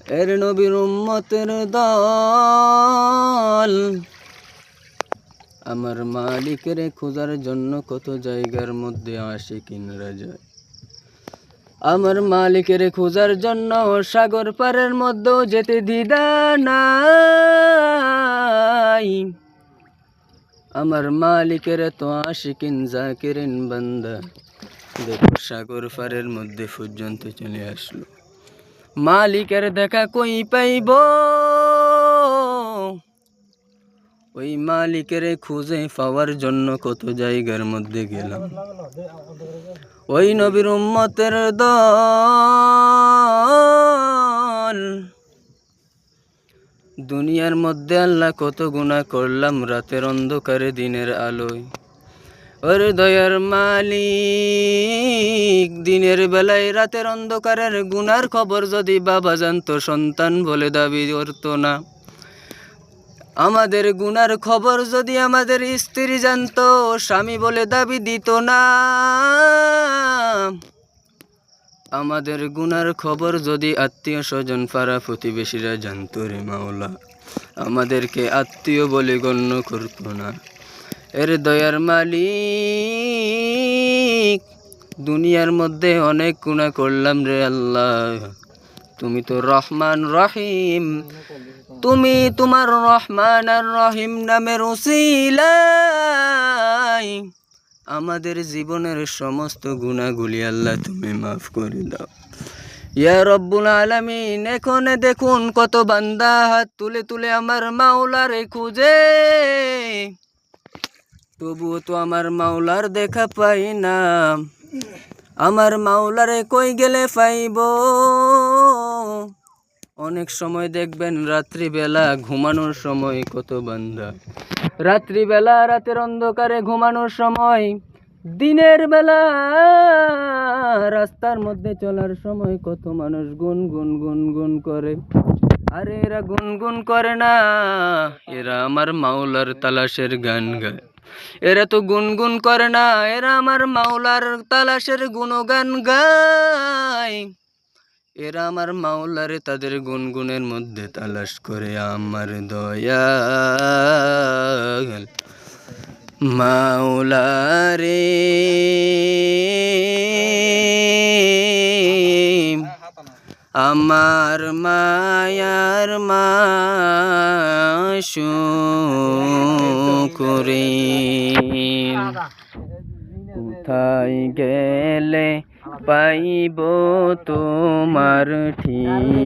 এর নবীর উম্মতের দল আমার মালিকের খোঁজার জন্য কত জায়গার মধ্যে আশিকিনরা যায়। আমার মালিকের খোঁজার জন্য সাগর পারের মধ্যেও যেতে দ্বিধা নাই। আমার মালিকের তো আশিকিন জাকিরিন বান্দা দেখো সাগর পারের মধ্যে পর্যন্ত চলে আসলো। মালিকের দেখা কই পাইব, ওই মালিকের খুঁজে পাওয়ার জন্য কত জায়গার মধ্যে গেলাম। ওই নবীর উম্মতের দল দুনিয়ার মধ্যে আল্লাহ কত গুনাহ করলাম রাতের অন্ধকারে দিনের আলোয়। ওরে দয়ার মালিক, দিনের বেলায় রাতের অন্ধকারের গুনার খবর যদি বাবা জানতো সন্তান বলে দাবি করতো না। আমাদের গুনার খবর যদি আমাদের স্ত্রী জানতো স্বামী বলে দাবি দিত না। আমাদের গুনার খবর যদি আত্মীয় স্বজন পাড়া প্রতিবেশীরা জানতো রে মাওলা, আমাদেরকে আত্মীয় বলে গণ্য করতো না। এর দয়ার মালিক, দুনিয়ার মধ্যে অনেক গুনাহ করলাম রে আল্লাহ। তুমি তো রহমান রহিম, তুমি তোমার রহমান আর রহিম নামের উসিলায় আমাদের জীবনের সমস্ত গুনাহগুলি আল্লাহ তুমি মাফ করে দাও ইয়া রব্বুল আলামিন। এখন দেখুন কত বান্দা হাত তুলে তুলে আমার মাওলারে খুঁজে, তবুও তো আমার মাওলার দেখা পাই না। আমার মাওলারে কই গেলে পাইব? অনেক সময় দেখবেন রাত্রিবেলা ঘুমানোর সময় কত বান্দা রাত্রিবেলা রাতের অন্ধকারে ঘুমানোর সময়, দিনের বেলা রাস্তার মধ্যে চলার সময় কত মানুষ গুনগুন গুনগুন করে। আরে এরা গুনগুন করে না, এরা আমার মাওলার তালাশের গান গায়। এরা তো গুনগুন করে না, এরা আমার মাওলার তালাশের গুণগান গায়। এরা আমার মাওলারে তাদের গুনগুনের মধ্যে তালাশ করে। আমার দয়াল মাওলারে আমার মায়ার মাশূকরে, কোথায় গেলে পাইব তোমার ঠিক